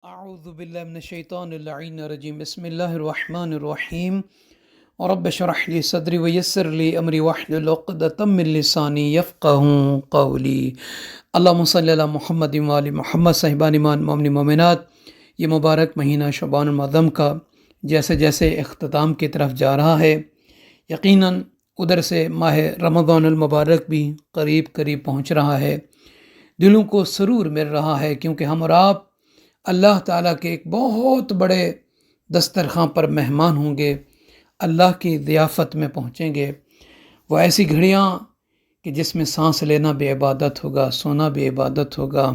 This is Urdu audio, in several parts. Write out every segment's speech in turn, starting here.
اعوذ باللہ من الشیطان اللعین الرجیم بسم اللہ الرحمن الرحیم رب اشرح لی صدری ویسر لی امری واحلل عقدۃ من لسانی یفقہوا قولی اللہم صلی علی محمد و آل محمد صاحبان ایمان مومن مومنات۔ یہ مبارک مہینہ شعبان المعظم کا جیسے جیسے اختتام کی طرف جا رہا ہے، یقیناً ادھر سے ماہ رمضان المبارک بھی قریب قریب پہنچ رہا ہے۔ دلوں کو سرور مل رہا ہے کیونکہ ہم اور آپ اللہ تعالیٰ کے ایک بہت بڑے دسترخوان پر مہمان ہوں گے، اللہ کی ضیافت میں پہنچیں گے۔ وہ ایسی گھڑیاں کہ جس میں سانس لینا بھی عبادت ہوگا، سونا بھی عبادت ہوگا،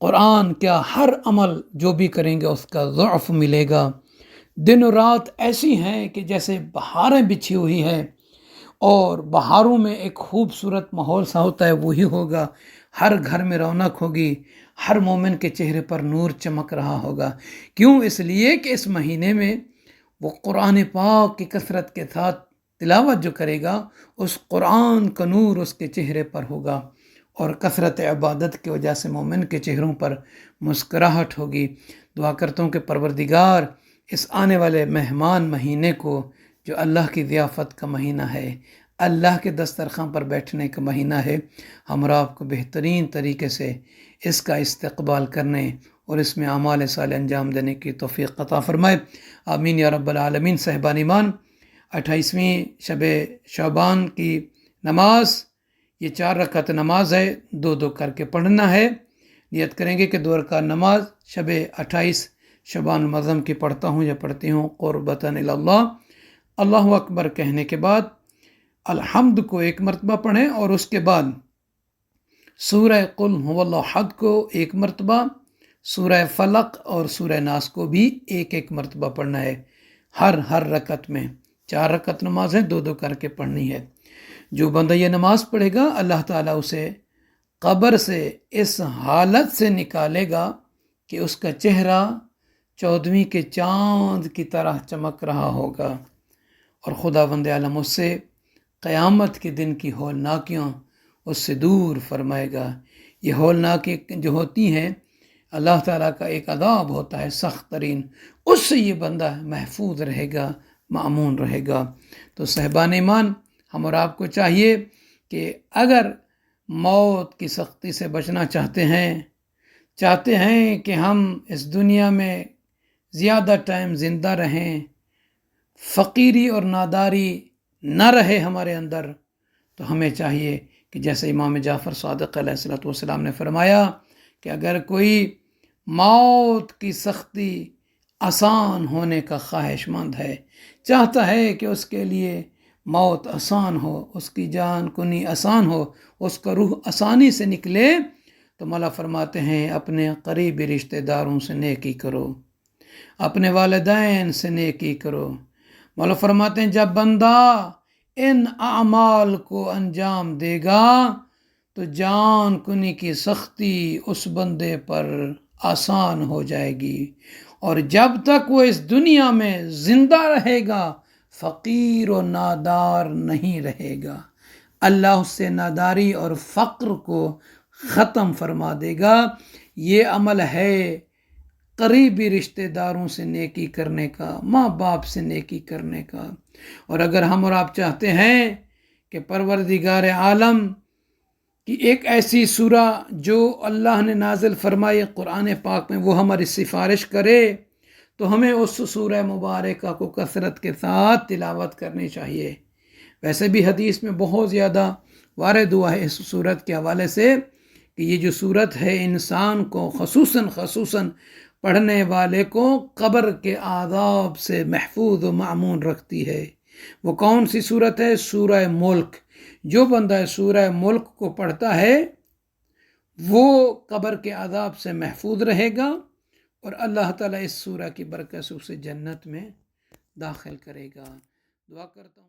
قرآن کیا ہر عمل جو بھی کریں گے اس کا ضعف ملے گا۔ دن و رات ایسی ہیں کہ جیسے بہاریں بچھی ہوئی ہیں، اور بہاروں میں ایک خوبصورت ماحول سا ہوتا ہے، وہی ہوگا۔ ہر گھر میں رونق ہوگی، ہر مومن کے چہرے پر نور چمک رہا ہوگا۔ کیوں؟ اس لیے کہ اس مہینے میں وہ قرآن پاک کی کثرت کے ساتھ تلاوت جو کرے گا، اس قرآن کا نور اس کے چہرے پر ہوگا، اور کثرت عبادت کی وجہ سے مومن کے چہروں پر مسکراہٹ ہوگی۔ دعا کرتا ہوں کہ پروردگار اس آنے والے مہمان مہینے کو، جو اللہ کی ضیافت کا مہینہ ہے، اللہ کے دسترخوان پر بیٹھنے کا مہینہ ہے، ہم اور آپ کو بہترین طریقے سے اس کا استقبال کرنے اور اس میں اعمال صالح انجام دینے کی توفیق عطا فرمائے، آمین یا رب العالمین۔ صاحبان ایمان، 28ویں شب شعبان کی نماز، یہ 4 رکعت نماز ہے، 2 کر کے پڑھنا ہے۔ نیت کریں گے کہ 2 رکعت نماز شب 28 شعبان المعظم کی پڑھتا ہوں یا پڑھتی ہوں، قربتاً الی اللہ۔ اللہ اکبر کہنے کے بعد الحمد کو 1 مرتبہ پڑھیں، اور اس کے بعد سورہ قل هو اللہ احد کو 1 مرتبہ، سورہ فلق اور سورہ ناس کو بھی 1 مرتبہ پڑھنا ہے ہر رکعت میں۔ 4 رکعت نماز ہے، 2 کر کے پڑھنی ہے۔ جو بندہ یہ نماز پڑھے گا، اللہ تعالیٰ اسے قبر سے اس حالت سے نکالے گا کہ اس کا چہرہ 14ویں کے چاند کی طرح چمک رہا ہوگا، اور خداوند عالم اس سے قیامت کے دن کی ہولناکیاں اس سے دور فرمائے گا۔ یہ ہولناکی جو ہوتی ہیں، اللہ تعالیٰ کا ایک عذاب ہوتا ہے سخت ترین، اس سے یہ بندہ محفوظ رہے گا، مأمون رہے گا۔ تو صاحبان ایمان، ہم اور آپ کو چاہیے کہ اگر موت کی سختی سے بچنا چاہتے ہیں کہ ہم اس دنیا میں زیادہ ٹائم زندہ رہیں، فقیری اور ناداری نہ رہے ہمارے اندر، تو ہمیں چاہیے کہ جیسے امام جعفر صادق علیہ السلام نے فرمایا کہ اگر کوئی موت کی سختی آسان ہونے کا خواہش مند ہے، چاہتا ہے کہ اس کے لیے موت آسان ہو، اس کی جان کنی آسان ہو، اس کا روح آسانی سے نکلے، تو مولا فرماتے ہیں اپنے قریبی رشتہ داروں سے نیکی کرو، اپنے والدین سے نیکی کرو۔ مولا فرماتے ہیں جب بندہ ان اعمال کو انجام دے گا تو جان کنی کی سختی اس بندے پر آسان ہو جائے گی، اور جب تک وہ اس دنیا میں زندہ رہے گا فقیر و نادار نہیں رہے گا۔ اللہ اس سے ناداری اور فقر کو ختم فرما دے گا۔ یہ عمل ہے قریبی رشتہ داروں سے نیکی کرنے کا، ماں باپ سے نیکی کرنے کا۔ اور اگر ہم اور آپ چاہتے ہیں کہ پروردگار عالم کی ایک ایسی سورہ جو اللہ نے نازل فرمائی قرآن پاک میں وہ ہماری سفارش کرے، تو ہمیں اس سورہ مبارکہ کو کثرت کے ساتھ تلاوت کرنی چاہیے۔ ویسے بھی حدیث میں بہت زیادہ وارد ہوا ہے اس سورت کے حوالے سے کہ یہ جو سورت ہے انسان کو خصوصاً پڑھنے والے کو قبر کے عذاب سے محفوظ و مأمون رکھتی ہے۔ وہ کون سی سورت ہے؟ سورہ ملک۔ جو بندہ سورہ ملک کو پڑھتا ہے وہ قبر کے عذاب سے محفوظ رہے گا، اور اللہ تعالیٰ اس سورہ کی برکت سے اسے جنت میں داخل کرے گا۔ دعا کرتا ہوں